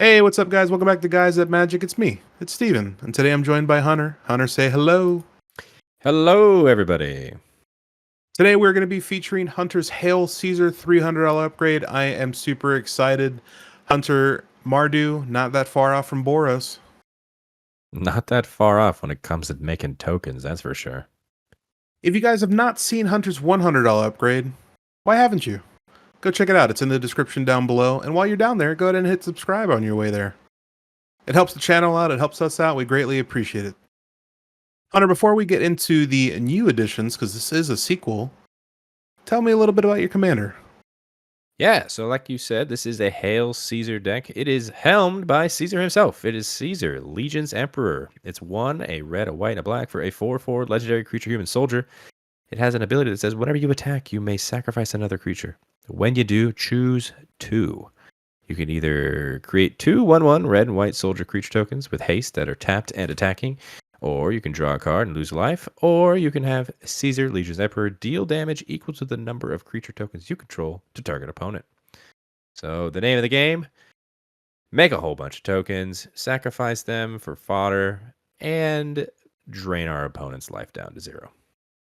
Hey, what's up, guys? Welcome back to Guys at Magic. It's me, it's Steven, and today I'm joined by Hunter. Hunter, say hello. Hello, everybody. Today we're going to be featuring Hunter's Hail Caesar $300 upgrade. I am super excited. Hunter, Mardu, not that far off from Boros. Not that far off when it comes to making tokens, that's for sure. If you guys have not seen Hunter's $100 upgrade, why haven't you? Go check it out. It's in the description down below. And while you're down there, go ahead and hit subscribe on your way there. It helps the channel out. It helps us out. We greatly appreciate it. Hunter, before we get into the new editions, because this is a sequel, tell me a little bit about your commander. Yeah, so like you said, this is a Hail Caesar deck. It is helmed by Caesar himself. It is Caesar, Legion's Emperor. It's one, a red, a white, and a black for a 4/4 legendary creature human soldier. It has an ability that says whenever you attack, you may sacrifice another creature. When you do, choose two. You can either create two 1/1 red and white soldier creature tokens with haste that are tapped and attacking, or you can draw a card and lose life, or you can have Caesar, Legion's Emperor, deal damage equal to the number of creature tokens you control to target opponent. So the name of the game, make a whole bunch of tokens, sacrifice them for fodder, and drain our opponent's life down to 0.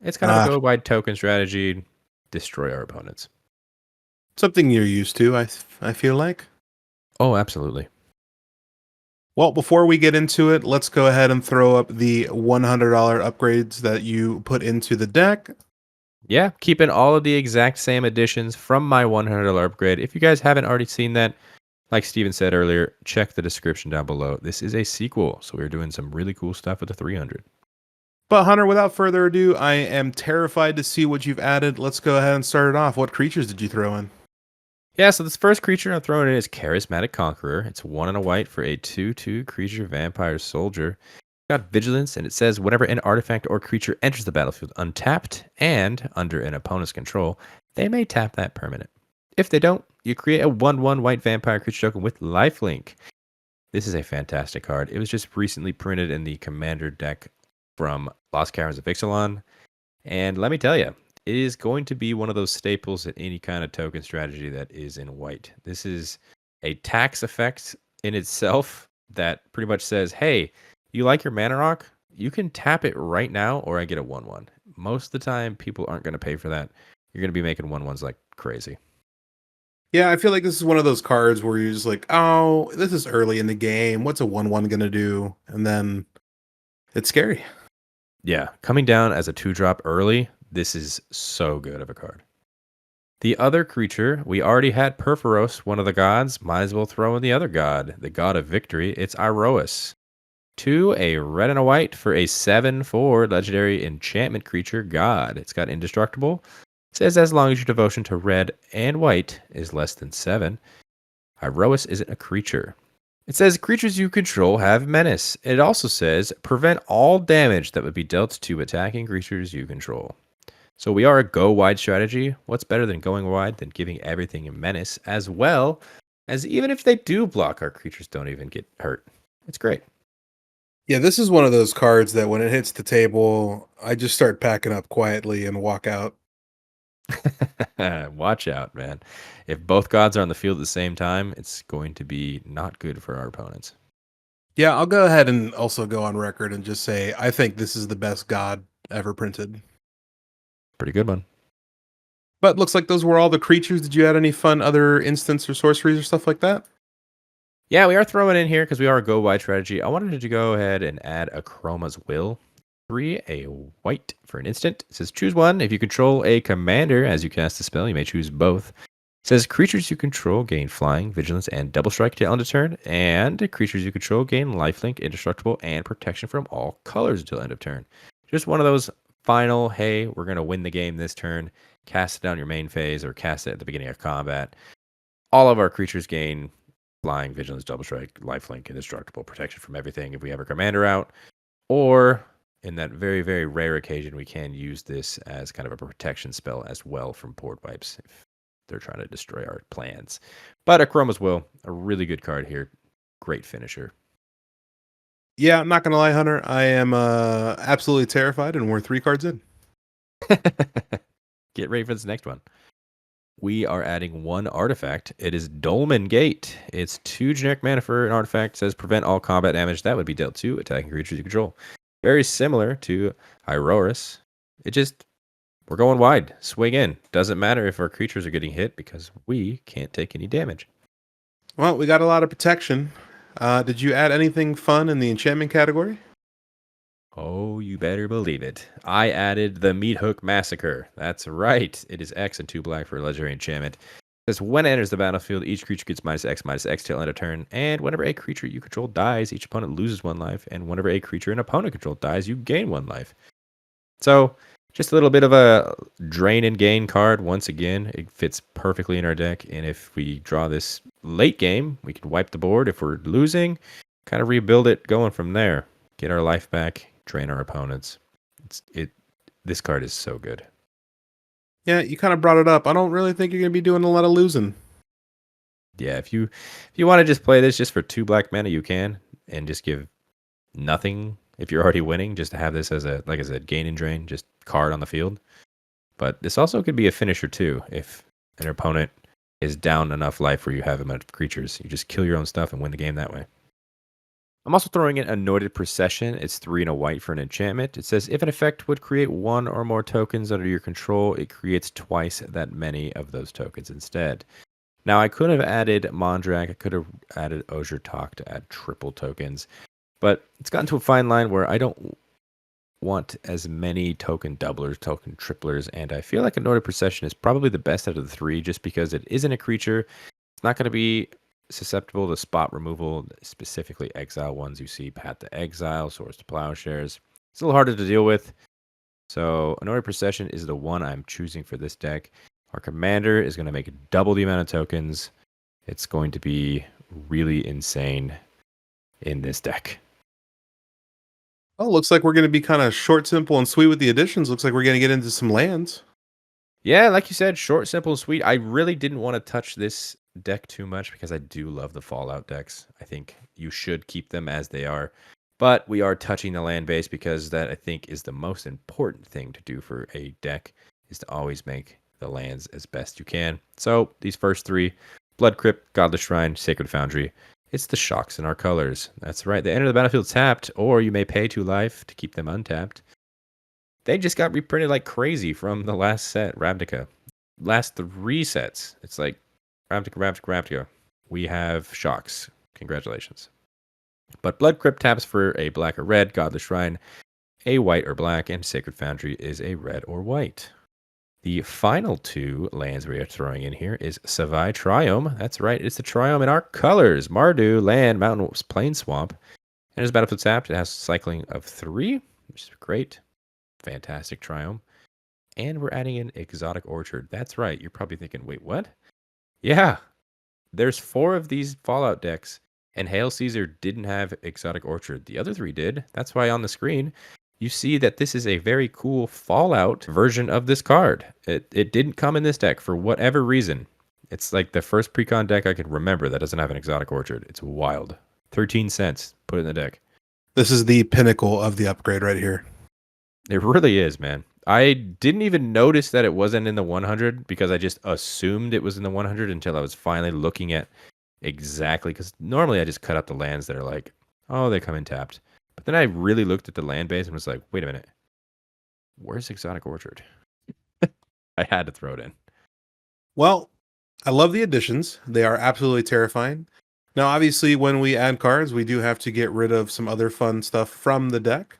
It's kind of a Ah, go-wide token strategy, destroy our opponents. something you're used to, I feel like. Oh, absolutely. Well, before we get into it, let's go ahead and throw up the $100 upgrades that you put into the deck. Yeah, keeping all of the exact same additions from my $100 upgrade. If you guys haven't already seen that, like Steven said earlier, check the description down below. This is a sequel, so we're doing some really cool stuff with the 300. But Hunter, without further ado, I am terrified to see what you've added. Let's go ahead and start it off. What creatures did you throw in? Yeah, so this first creature I'm throwing in is Charismatic Conqueror. It's 1 and a white for a 2/2 creature vampire soldier. Got vigilance, and it says whenever an artifact or creature enters the battlefield untapped and under an opponent's control, they may tap that permanent. If they don't, you create a 1/1 white vampire creature token with lifelink. This is a fantastic card. It was just recently printed in the Commander deck from Lost Caverns of Ixalan. And let me tell you, it is going to be one of those staples in any kind of token strategy that is in white. This is a tax effect in itself that pretty much says, hey, you like your mana rock? You can tap it right now, or I get a 1/1. Most of the time, people aren't going to pay for that. You're going to be making 1/1s like crazy. Yeah, I feel like this is one of those cards where you're just like, oh, this is early in the game. What's a 1/1 going to do? And then it's scary. Yeah, coming down as a 2-drop early, this is so good of a card. The other creature, we already had Perforos, one of the gods. Might as well throw in the other god, the god of victory. It's Iroas. 2, a red and a white for a 7/4 legendary enchantment creature god. It's got indestructible. It says as long as your devotion to red and white is less than 7. Iroas isn't a creature. It says creatures you control have menace. It also says prevent all damage that would be dealt to attacking creatures you control. So we are a go wide strategy. What's better than going wide than giving everything a menace, as well as even if they do block, our creatures don't even get hurt. It's great. Yeah, this is one of those cards that when it hits the table, I just start packing up quietly and walk out. Watch out, man. If both gods are on the field at the same time, it's going to be not good for our opponents. Yeah, I'll go ahead and also go on record and just say I think this is the best god ever printed. Pretty good one. But looks like those were all the creatures. Did you add any fun other instants or sorceries or stuff like that? Yeah, we are throwing in here because we are a go wide strategy. I wanted to go ahead and add a Chroma's Will. 3, a white for an instant. It says choose one. If you control a commander as you cast a spell, you may choose both. It says creatures you control gain flying, vigilance, and double strike till end of turn. And creatures you control gain lifelink, indestructible, and protection from all colors until end of turn. Just one of those final, hey, we're going to win the game this turn. Cast it down your main phase or cast it at the beginning of combat. All of our creatures gain flying, vigilance, double strike, lifelink, indestructible, protection from everything if we have a commander out. Or in that very, very rare occasion, we can use this as kind of a protection spell as well from board wipes if they're trying to destroy our plans. But a Chroma's Will, a really good card here. Great finisher. Yeah, I'm not gonna lie, Hunter. I am absolutely terrified, and we're 3 cards in. Get ready for this next one. we are adding one artifact. It is Dolmen Gate. It's 2 generic mana for an artifact. It says prevent all combat damage that would be dealt to attacking creatures you control. Very similar to Iroris. We're going wide. Swing in. Doesn't matter if our creatures are getting hit because we can't take any damage. Well, we got a lot of protection. Did you add anything fun in the enchantment category? Oh, you better believe it. I added the Meat Hook Massacre. That's right. It is X and 2 black for a legendary enchantment. It says when it enters the battlefield, each creature gets -X till end of turn. And whenever a creature you control dies, each opponent loses 1 life. And whenever a creature an opponent control dies, you gain 1 life. So, just a little bit of a drain and gain card. Once again, it fits perfectly in our deck. And if we draw this late game, we can wipe the board. If we're losing, kind of rebuild it going from there. Get our life back, drain our opponents. This card is so good. Yeah, you kind of brought it up. I don't really think you're going to be doing a lot of losing. Yeah, if you want to just play this just for 2 black mana, you can, and just give nothing if you're already winning, just to have this as a, like I said, gain and drain, just card on the field. But this also could be a finisher too. If an opponent is down enough life where you have enough creatures, you just kill your own stuff and win the game that way. I'm also throwing in Anointed Procession. It's 3 and a white for an enchantment. It says if an effect would create 1 or more tokens under your control, it creates twice that many of those tokens instead. Now, I could have added Mondrak. I could have added Osier Talk to add triple tokens. But it's gotten to a fine line where I don't want as many token doublers, token triplers, and I feel like Anointed Procession is probably the best out of the 3 just because it isn't a creature. It's not going to be susceptible to spot removal, specifically exile ones you see, Path to Exile, Swords to Plowshares. It's a little harder to deal with. So Anointed Procession is the one I'm choosing for this deck. Our commander is going to make double the amount of tokens. It's going to be really insane in this deck. Oh, looks like we're going to be kind of short, simple, and sweet with the additions. Looks like we're going to get into some lands. Yeah, like you said, short, simple, and sweet. I really didn't want to touch this deck too much because I do love the Fallout decks. I think you should keep them as they are. But we are touching the land base because that, I think, is the most important thing to do for a deck, is to always make the lands as best you can. So these first 3, Blood Crypt, Godless Shrine, Sacred Foundry, it's the shocks in our colors. That's right. They enter the battlefield tapped, or you may pay 2 life to keep them untapped. They just got reprinted like crazy from the last set, Ravnica. Last 3 sets. It's like Ravnica. We have shocks. Congratulations. But Blood Crypt taps for a black or red, Godless Shrine, a white or black, and Sacred Foundry is a red or white. The final 2 lands we are throwing in here is Savai Triome. That's right, it's the Triome in our colors. Mardu, land, mountain, plain, swamp. And as battlefield tapped, it has cycling of 3, which is great. Fantastic Triome. And we're adding in Exotic Orchard. That's right, you're probably thinking, wait, what? Yeah, there's 4 of these Fallout decks, and Hail Caesar didn't have Exotic Orchard. The other 3 did. That's why on the screen, you see that this is a very cool Fallout version of this card. It didn't come in this deck for whatever reason. It's like the first Precon deck I could remember that doesn't have an Exotic Orchard. It's wild. 13 cents. Put it in the deck. This is the pinnacle of the upgrade right here. It really is, man. I didn't even notice that it wasn't in the 100 because I just assumed it was in the 100 until I was finally looking at exactly, because normally I just cut out the lands that are like, oh, they come in tapped. But then I really looked at the land base and was like, wait a minute. Where's Exotic Orchard? I had to throw it in. Well, I love the additions. They are absolutely terrifying. Now, obviously, when we add cards, we do have to get rid of some other fun stuff from the deck.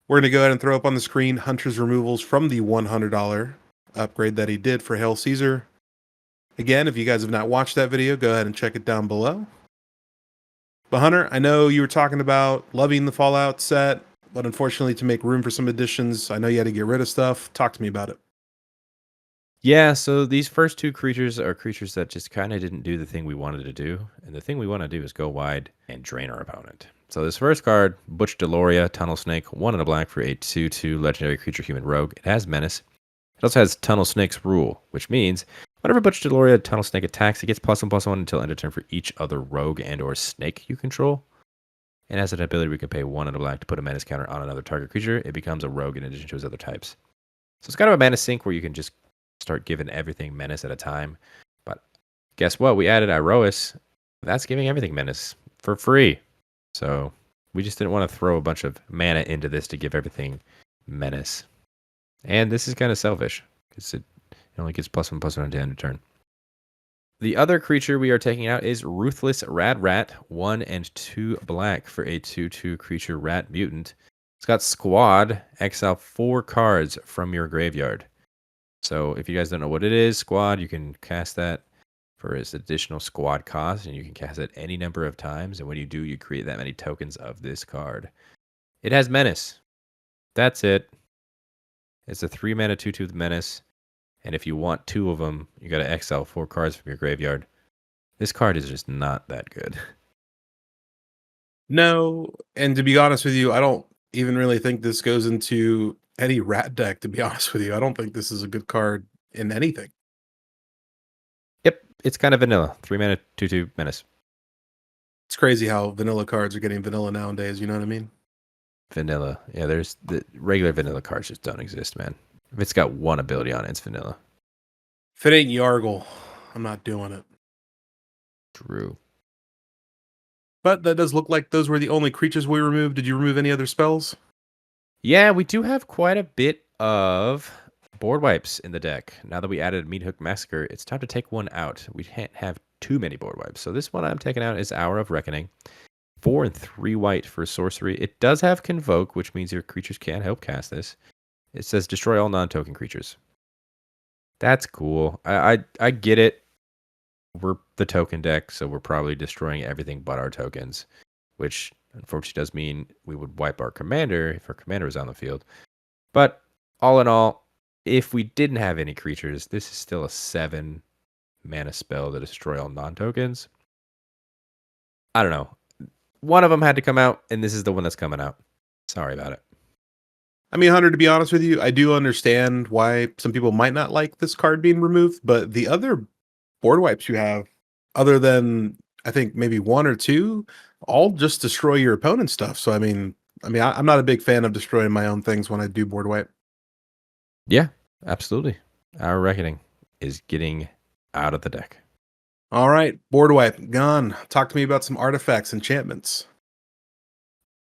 We're going to go ahead and throw up on the screen Hunter's removals from the $100 upgrade that he did for Hail Caesar. Again, if you guys have not watched that video, go ahead and check it down below. But Hunter, I know you were talking about loving the Fallout set, but unfortunately to make room for some additions, I know you had to get rid of stuff. Talk to me about it. Yeah, so these first 2 creatures are creatures that just kind of didn't do the thing we wanted to do. And the thing we want to do is go wide and drain our opponent. So this first card, Butch Deloria, Tunnel Snake, 1 and a black for a 2/2 legendary creature human rogue. It has menace. It also has Tunnel Snake's rule, which means whenever Butch Deloria Tunnel Snake attacks, it gets +1/+1 until end of turn for each other rogue and or snake you control. And as an ability, we can pay 1 and a black to put a menace counter on another target creature. It becomes a rogue in addition to his other types. So it's kind of a mana sink where you can just start giving everything menace at a time. But guess what? We added Iroas. That's giving everything menace for free. So we just didn't want to throw a bunch of mana into this to give everything menace. And this is kind of selfish because it only gets +1/+1 at the end of turn. The other creature we are taking out is Ruthless Rad Rat, 1 and 2 black for a 2/2 creature rat mutant. It's got Squad, exile 4 cards from your graveyard. So if you guys don't know what it is, Squad, you can cast that for its additional squad cost, and you can cast it any number of times. And when you do, you create that many tokens of this card. It has Menace. That's it. It's a 3 mana 2/2 with Menace. And if you want 2 of them, you got to exile 4 cards from your graveyard. This card is just not that good. No, and to be honest with you, I don't even really think this goes into any rat deck, to be honest with you. I don't think this is a good card in anything. Yep, it's kind of vanilla. 3 mana 2/2 Menace. It's crazy how vanilla cards are getting vanilla nowadays, you know what I mean? Vanilla. Yeah, there's the regular vanilla cards just don't exist, man. If it's got 1 ability on it, it's vanilla. If it ain't Yargle, I'm not doing it. True. But that does look like those were the only creatures we removed. Did you remove any other spells? Yeah, we do have quite a bit of board wipes in the deck. Now that we added Meat Hook Massacre, it's time to take one out. We can't have too many board wipes. So this one I'm taking out is Hour of Reckoning. 4 and 3 white for sorcery. It does have Convoke, which means your creatures can help cast this. It says destroy all non-token creatures. That's cool. I get it. We're the token deck, so we're probably destroying everything but our tokens, which unfortunately does mean we would wipe our commander if our commander was on the field. But all in all, if we didn't have any creatures, this is still a 7 mana spell to destroy all non-tokens. I don't know. One of them had to come out, and this is the one that's coming out. Sorry about it. I mean, Hunter, to be honest with you, I do understand why some people might not like this card being removed, but the other board wipes you have, other than I think maybe 1 or 2, all just destroy your opponent's stuff. So I'm not a big fan of destroying my own things when I do board wipe. Yeah, absolutely. Our Reckoning is getting out of the deck. All right, board wipe gone. Talk to me about some artifacts, enchantments.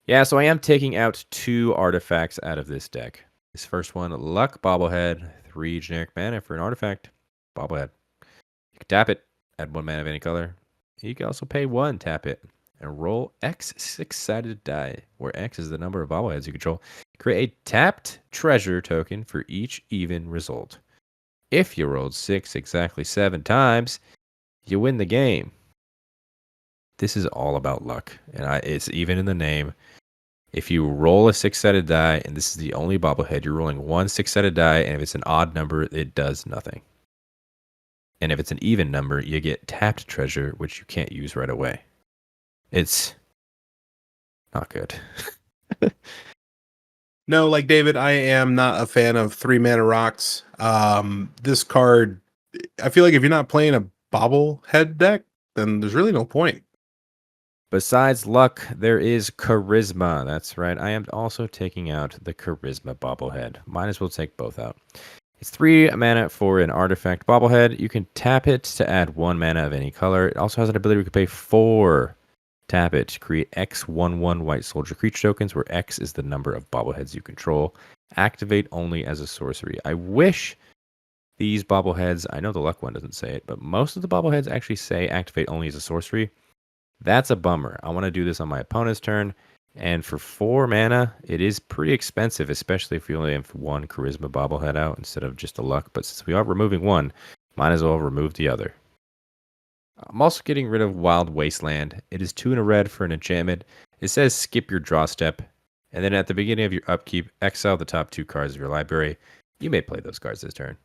Yeah, so I am taking out 2 artifacts out of this deck. This first one, Luck Bobblehead, 3 generic mana for an artifact. Bobblehead. You can tap it, add 1 mana of any color. You can also pay 1, tap it, and roll X 6-sided die, where X is the number of bobbleheads you control. Create a tapped treasure token for each even result. If you rolled 6 exactly 7 times, you win the game. This is all about luck, and it's even in the name. If you roll a 6-sided die, and this is the only bobblehead, you're rolling 1 6-sided die, and if it's an odd number, it does nothing. And if it's an even number, you get tapped treasure, which you can't use right away. It's not good. No, like David, I am not a fan of 3 mana rocks. This card, I feel like if you're not playing a bobblehead deck, then there's really no point. Besides luck, there is charisma. That's right. I am also taking out the charisma bobblehead. Might as well take both out. It's 3 mana for an artifact bobblehead. You can tap it to add 1 mana of any color. It also has an ability we can pay 4. Tap it to create X/1/1 white soldier creature tokens, where X is the number of bobbleheads you control. Activate only as a sorcery. I wish these bobbleheads, I know the luck one doesn't say it, but most of the bobbleheads actually say activate only as a sorcery. That's a bummer. I want to do this on my opponent's turn. And for 4 mana, it is pretty expensive, especially if we only have 1 charisma bobblehead out instead of just a luck. But since we are removing 1, might as well remove the other. I'm also getting rid of Wild Wasteland. It is 2 and a red for an enchantment. It says skip your draw step. And then at the beginning of your upkeep, exile the top 2 cards of your library. You may play those cards this turn.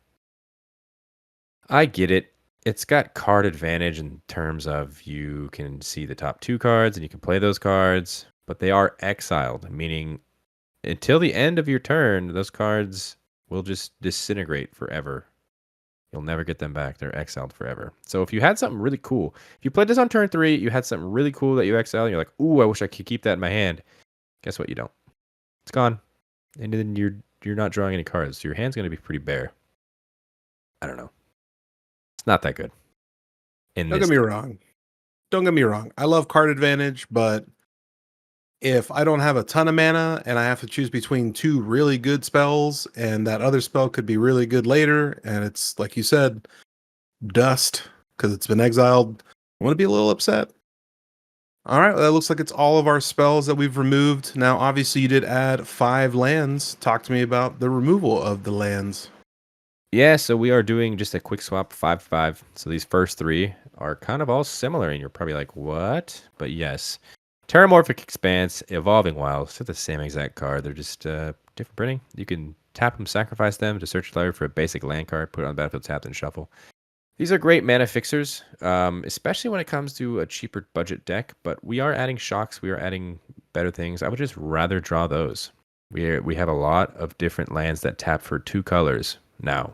I get it. It's got card advantage in terms of you can see the top 2 cards and you can play those cards, but they are exiled, meaning until the end of your turn, those cards will just disintegrate forever. You'll never get them back. They're exiled forever. So if you had something really cool, if you played this on turn 3, you had something really cool that you exiled, and you're like, ooh, I wish I could keep that in my hand. Guess what? You don't. It's gone. And then you're not drawing any cards. So your hand's going to be pretty bare. I don't know. It's not that good. In Don't this get me deck. wrong. Don't get me wrong. I love card advantage, but if I don't have a ton of mana and I have to choose between two really good spells and that other spell could be really good later, and it's like you said, dust because it's been exiled, I want to be a little upset. All right, well, that looks like it's all of our spells that we've removed. Now, obviously, you did add 5 lands. Talk to me about the removal of the lands. Yeah, so we are doing just a quick swap 5/5. So these first 3 are kind of all similar, and you're probably like, what? But yes. Terramorphic Expanse, Evolving Wilds, they're the same exact card. They're just different printing. You can tap them, sacrifice them to search the library for a basic land card, put it on the battlefield, tap, and shuffle. These are great mana fixers, especially when it comes to a cheaper budget deck. But we are adding shocks. We are adding better things. I would just rather draw those. We have a lot of different lands that tap for 2 colors now.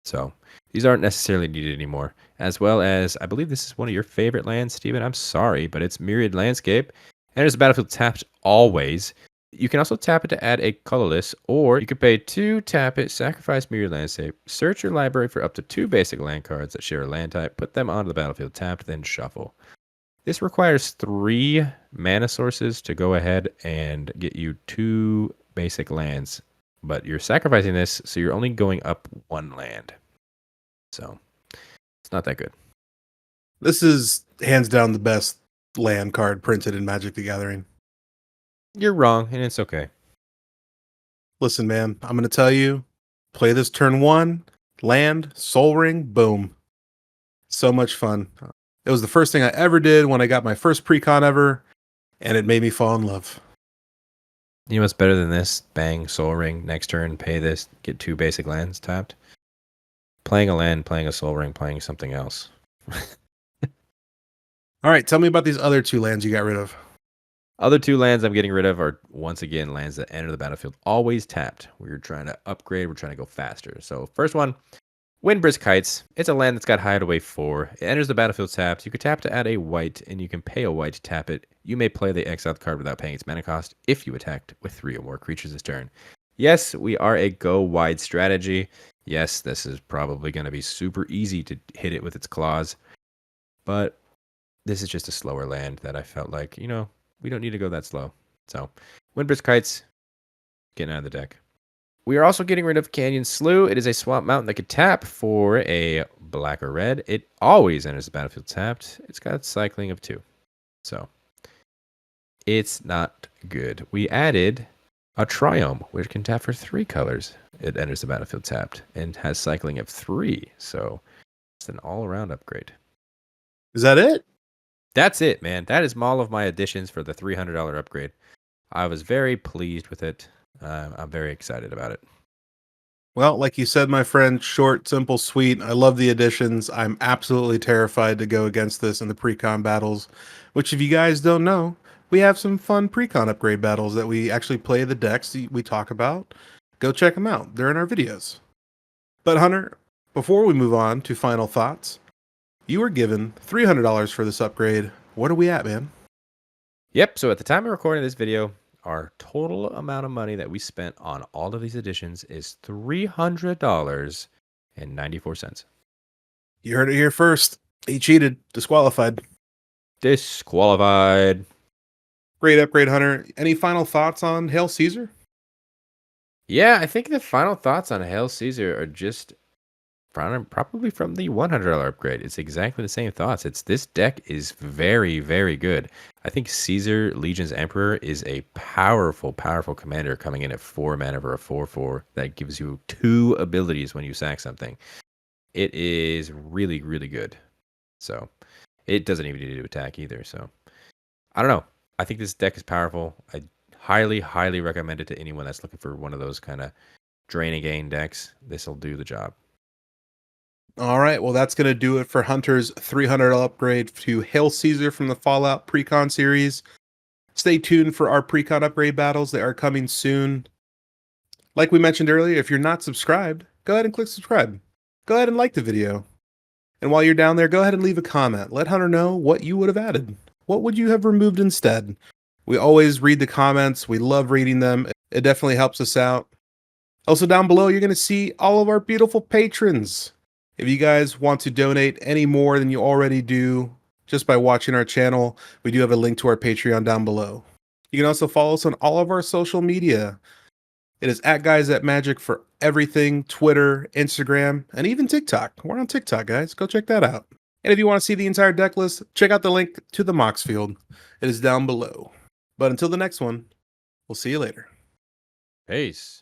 So these aren't necessarily needed anymore. As well as, I believe this is one of your favorite lands, Steven. I'm sorry, but it's Myriad Landscape. And there's a battlefield tapped always. You can also tap it to add a colorless, or you could pay 2, tap it, sacrifice Myriad Landscape, search your library for up to 2 basic land cards that share a land type, put them onto the battlefield tapped, then shuffle. This requires 3 mana sources to go ahead and get you 2 basic lands, but you're sacrificing this, so you're only going up 1 land. So it's not that good. This is hands down the best land card printed in Magic the Gathering. You're wrong, and it's okay. Listen, man, I'm going to tell you, play this turn 1, land, Soul Ring, boom. So much fun. It was the first thing I ever did when I got my first Precon ever, and it made me fall in love. You know what's better than this? Bang, Soul Ring, next turn, pay this, get 2 basic lands tapped. Playing a land, playing a Soul Ring, playing something else. All right, tell me about these other 2 lands you got rid of. Other 2 lands I'm getting rid of are, once again, lands that enter the battlefield always tapped. We're trying to upgrade, we're trying to go faster. So first one, Windbrisk Kites. It's a land that's got Hideaway 4. It enters the battlefield tapped. You can tap to add a white, and you can pay a white to tap it. You may play the exiled card without paying its mana cost if you attacked with 3 or more creatures this turn. Yes, we are a go wide strategy. Yes, this is probably going to be super easy to hit it with its claws. But this is just a slower land that I felt like, we don't need to go that slow. So, Windbrisk Kites, getting out of the deck. We are also getting rid of Canyon Slough. It is a swamp mountain that could tap for a black or red. It always enters the battlefield tapped. It's got cycling of 2. So, it's not good. We added a Triome, which can tap for 3 colors. It enters the battlefield tapped and has cycling of 3. So, it's an all-around upgrade. Is that it? That's it, man. That is all of my additions for the $300 upgrade. I was very pleased with it. I'm very excited about it. Well, like you said, my friend, short, simple, sweet. I love the additions. I'm absolutely terrified to go against this in the Precon battles, which if you guys don't know, we have some fun Precon upgrade battles that we actually play the decks we talk about. Go check them out. They're in our videos. But Hunter, before we move on to final thoughts, you were given $300 for this upgrade. What are we at, man? Yep, so at the time of recording this video, our total amount of money that we spent on all of these additions is $300.94. You heard it here first. He cheated. Disqualified. Disqualified. Great upgrade, Hunter. Any final thoughts on Hail Caesar? Yeah, I think the final thoughts on Hail Caesar are just probably from the $100 upgrade. It's exactly the same thoughts. This deck is very, very good. I think Caesar Legion's Emperor is a powerful, powerful commander coming in at 4 mana for a 4/4 that gives you 2 abilities when you sack something. It is really, really good. So it doesn't even need to attack either. So I don't know. I think this deck is powerful. I highly, highly recommend it to anyone that's looking for one of those kind of drain and gain decks. This will do the job. All right, well, that's going to do it for Hunter's $300 upgrade to Hail Caesar from the Fallout Precon series. Stay tuned for our Precon upgrade battles. They are coming soon. Like we mentioned earlier, if you're not subscribed, go ahead and click subscribe. Go ahead and like the video. And while you're down there, go ahead and leave a comment. Let Hunter know what you would have added. What would you have removed instead? We always read the comments. We love reading them. It definitely helps us out. Also, down below, you're going to see all of our beautiful patrons. If you guys want to donate any more than you already do just by watching our channel, we do have a link to our Patreon down below. You can also follow us on all of our social media. It is @GuysAtMagic for everything: Twitter, Instagram, and even TikTok. We're on TikTok, guys. Go check that out. And if you want to see the entire deck list, check out the link to the Mox Field. It is down below. But until the next one, we'll see you later. Peace.